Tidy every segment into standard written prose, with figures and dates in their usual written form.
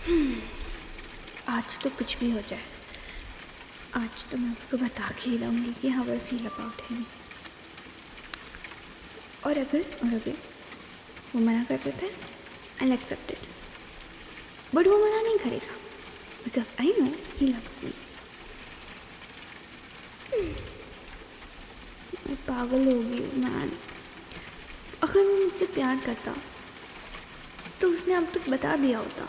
आज तो कुछ भी हो जाए, आज तो मैं उसको बता के ही रहूँगी कि how I feel about him. और अगर वो मना कर देता है, आई एक्सेप्ट इट, बट वो मना नहीं करेगा because I know he loves me. मैं पागल हो गई हूँ मैन। अगर वो मुझसे प्यार करता तो उसने अब तक बता दिया होता।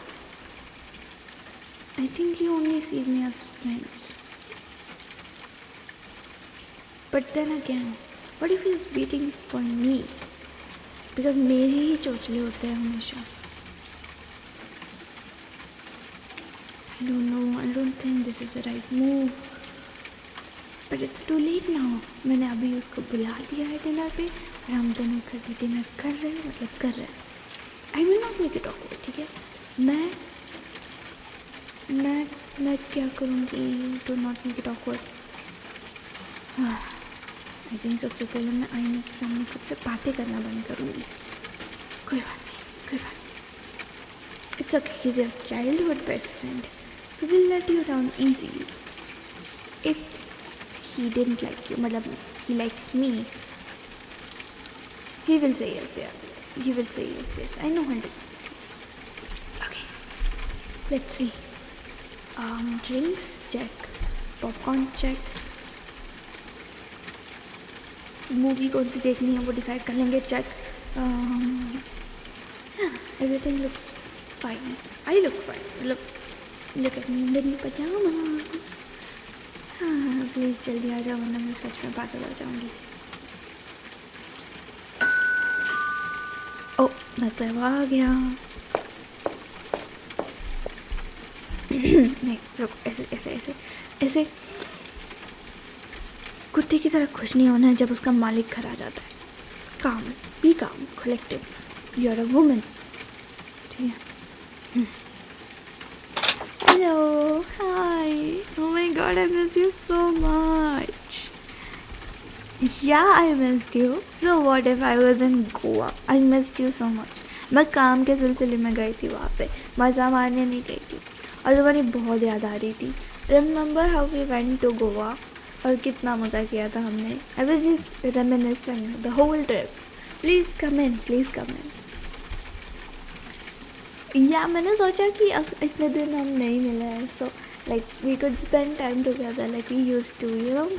I think he only sees me as friends, but then again what if he is waiting for me, because मेरे ही चोचले होते हैं हमेशा। I don't know, I don't think this is the right move, but it's too late now. मैंने अभी उसको बुला दिया है डिनर पे और हम दोनों करके डिनर कर रहे हैं, मतलब कर रहे हैं। I will not make it awkward, ठीक है। मैं क्या करूँगी to not make it awkward? I think सबसे पहले मैं आईने के सामने खुद से बातें करना बंद करूँगी। कोई बात नहीं। It's okay, he's your childhood best friend. He will let you down easily. If he didn't like you, मतलब he likes me, he will say yes, yeah. He will say yes. I know 100%. Okay, let's see. Drinks check, popcorn check. Movie कौन सी देखनी है वो decide कर लेंगे, check. Everything looks fine, I look fine, मतलब look at me in pyjama. हाँ please जल्दी आ जाओ वरना मैं सच में पागल हो जाऊँगी। ओ मतलब आ गया। नहीं रुक, ऐसे कुत्ते की तरह खुश नहीं होना है जब उसका मालिक घर आ जाता है। Calm, be calm, collective, you are a woman, ठीक है। Hello, hi, oh my god, I miss you so much. Yeah, I missed you. So what if I was in Goa? I missed you so much. मैं काम के सिलसिले में गई थी वहाँ पे, मज़ा मारने नहीं गई थी और तुम्हारी बहुत याद आ रही थी। Remember how we went to Goa? और कितना मज़ा किया था हमने। I was just reminiscing the whole trip. Please come in. या मैंने सोचा कि अब इतने दिन हम नहीं मिले हैं, so like we could spend time together like we used to, you know.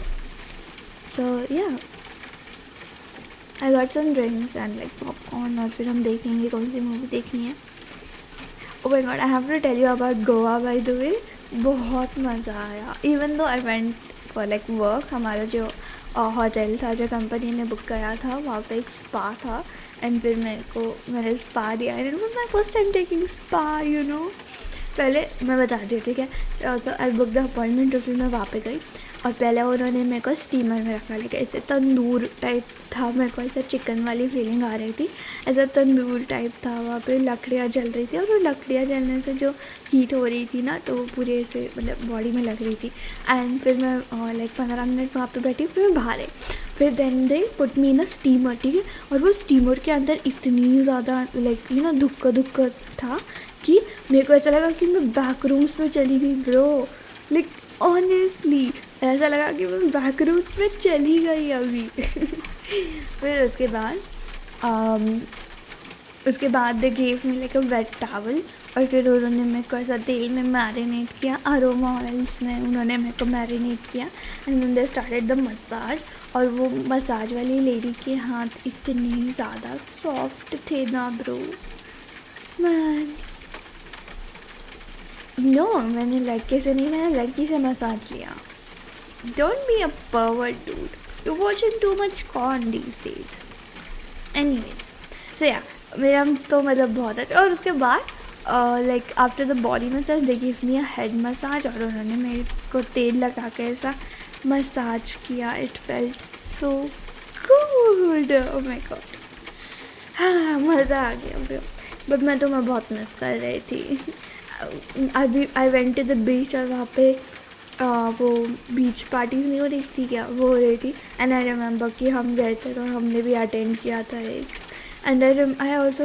So yeah, I got some drinks and like popcorn और फिर हम देखेंगे कौन सी मूवी देखनी है। Oh my god, I have to tell you about Goa by the way. बहुत मज़ा आया। Even though I went for like work, हमारा जो होटल था जो कंपनी ने बुक करा था वहाँ पे एक स्पा था एंड फिर मैंने स्पा दिया and it was my first time taking spa, you know. पहले मैं बता दी, ठीक है। Also I book the appointment और फिर मैं वहाँ पे गई और पहले उन्होंने मेरे को स्टीमर में रखा, लेकिन ऐसे तंदूर टाइप था, मेरे को ऐसा चिकन वाली फीलिंग आ रही थी, ऐसा तंदूर टाइप था। वहाँ पे लकड़ियाँ जल रही थी और वो लकड़ियाँ जलने से जो हीट हो रही थी ना तो वो पूरे ऐसे मतलब बॉडी में लग रही थी। एंड फिर मैं लाइक 15 मिनट वहाँ पे बैठी, फिर मैं बाहर आई, फिर then they put me in a steamer, ठीक है। और वो स्टीमर के अंदर इतनी ज़्यादा लाइक यू नो धुक्का था कि मेरे को ऐसा लगा कि मैं बैक रूम्स में चली गई ब्रो। लाइक ऑनेस्टली ऐसा लगा कि मैं बैक रूम्स में चली गई अभी। फिर उसके बाद they gave me like a wet towel और फिर उन्होंने मेरे को ऐसा तेल में मैरिनेट किया, अरोमा ऑयल्स में उन्होंने मेरे को मैरिनेट किया and then they started the massage. और वो मसाज वाली लेडी के हाथ इतने ज़्यादा सॉफ्ट थे ना ब्रो, मैन। नो मैंने लड़के से नहीं, मैंने लड़की से मसाज लिया। Don't be a pervert dude, you watching too much corn these days. Anyway so या मेरा तो मतलब बहुत अच्छा। और उसके बाद like after the body massage they give me a head massage और उन्होंने मेरे को तेल लगा के ऐसा मसाज किया। It felt so good, oh my God. हाँ मज़ा आ गया ब्रो, बट मैं बहुत मिस कर रही थी। I went to the beach और वहाँ पे वो बीच पार्टीज नहीं हो रही थी क्या, वो हो रही थी। एंड आई रिमेंबर कि हम गए थे तो हमने भी अटेंड किया था एक। एंड आई ऑल्सो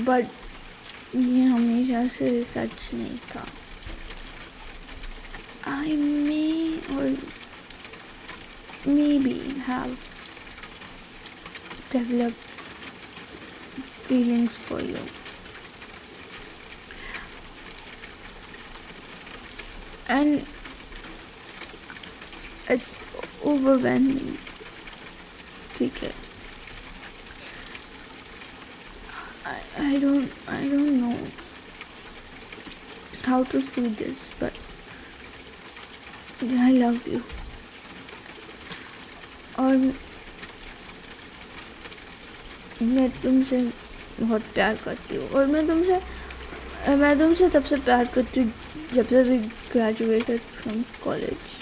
बट ये हमेशा से सच नहीं था. I may or maybe have developed feelings for you, and it's overwhelming. ठीक है. I don't know how to say this, but I love you. और मैं तुमसे बहुत प्यार करती हूँ. और मैं तुमसे तब से प्यार करती हूँ जब से we graduated from college.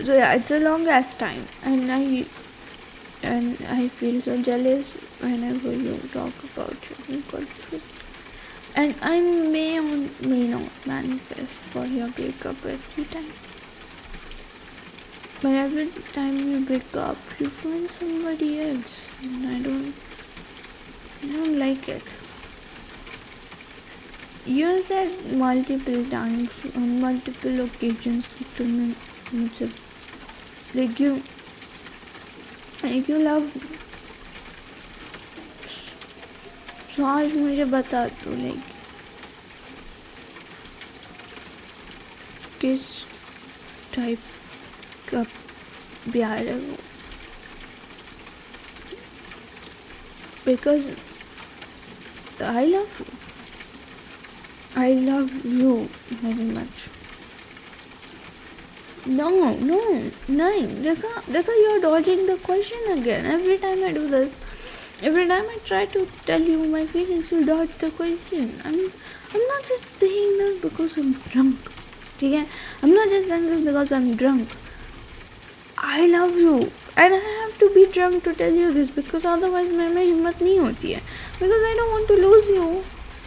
So yeah, it's a long ass time, and I feel so jealous whenever you talk about your girlfriend. And I may or may not manifest for your breakup every time. But every time you break up, you find somebody else, and I don't like it. You said multiple times, on multiple occasions, that तुमने मुझसे like you love me. So आज मुझे बता दो like किस type का प्यार है वो. Because I love you. I love you very much. No, Dekha, you're dodging the question again. Every time I do this, every time I try to tell you my feelings, you dodge the question. I'm not just saying this because I'm drunk. Okay? I'm not just saying this because I'm drunk. I love you, and I have to be drunk to tell you this, because otherwise मेरे हिम्मत नहीं होती है. Because I don't want to lose you.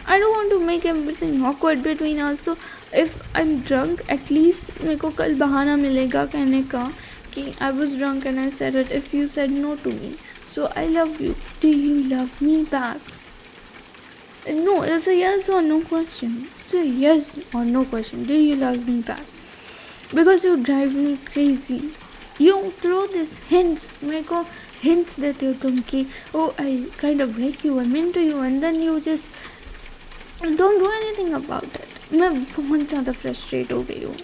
I don't want to make everything awkward between us. So if I'm drunk, at least मेरे को कल बहाना मिलेगा कहने का कि I was drunk and I said it if you said no to me. So I love you. Do you love me back? No, it's a yes or no question. It's a yes or no question. Do you love me back? Because you drive me crazy. You throw these hints. मेरे को hints देते हो तुम कि oh I kind of like you, I'm into you, and then you just don't do anything about it. मैं बहुत ज़्यादा frustrate हो गई हूँ.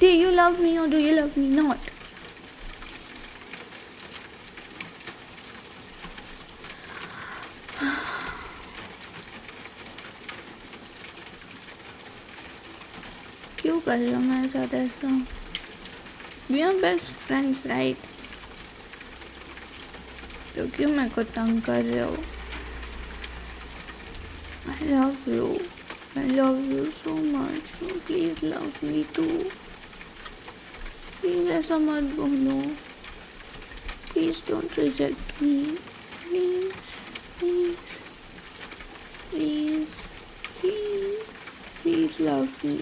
Do you love me or do you love me not? क्यों कर रहे हो मेरे साथ ऐसा? We are best friends, right? तो क्यों मेरे को तंग कर रहे हो? I love you. I love you so much. Please love me too. Please ऐसा मत बोलो. Please don't reject me. Please, please, please, please, please love me.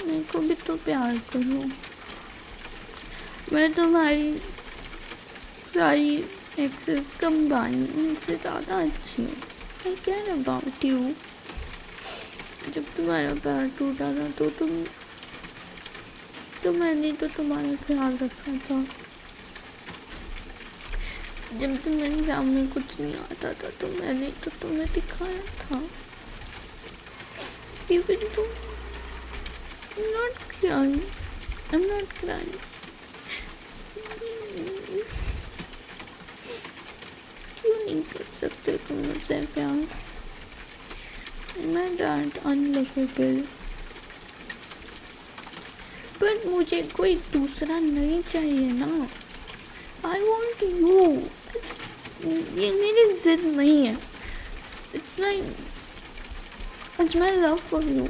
मेरे को भी तो प्यार करो. मैं तुम्हारी सारी एक्सेस कंबाइन उनसे ज़्यादा अच्छी हूँ. I care about you. जब तुम्हारा प्यार टूटा था तो मैंने तो तुम्हारा ख्याल रखा था. जब तुम्हारे सामने कुछ नहीं आता था तो मैंने तो तुम्हें दिखाया था. Even though I'm not crying. I'm not crying. क्यों नहीं कर सकते तुम मुझसे प्यार? मैं that unlovable. पर मुझे कोई दूसरा नहीं चाहिए ना. I want you. ये मेरी जिद नहीं है. It's my love for you.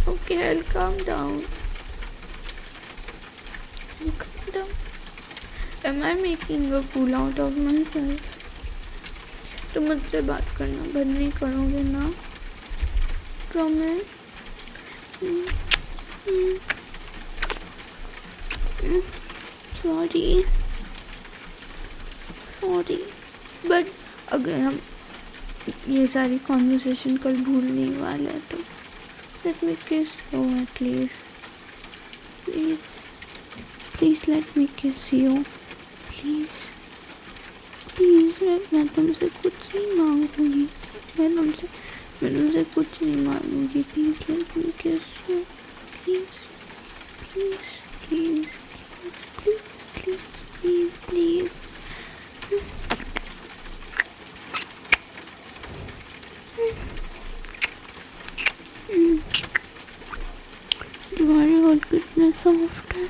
Okay, I'll calm down. Calm down. Am I making a fool out of myself? तुम मुझसे बात करना बंद नहीं करोगे ना? Promise? Sorry. सॉरी, बट अगर हम ये सारी कॉन्वर्सेशन कल भूलने वाले हैं तो लेट मी किस you at least, please please let me किस यू, प्लीज प्लीज। मैं तुमसे कुछ नहीं मांगूंगी, मैं तुमसे कुछ नहीं मांगूंगी, प्लीज लेट मी किस you, please please please please please please please. तुम्हारे होठ कितने सॉफ्ट है।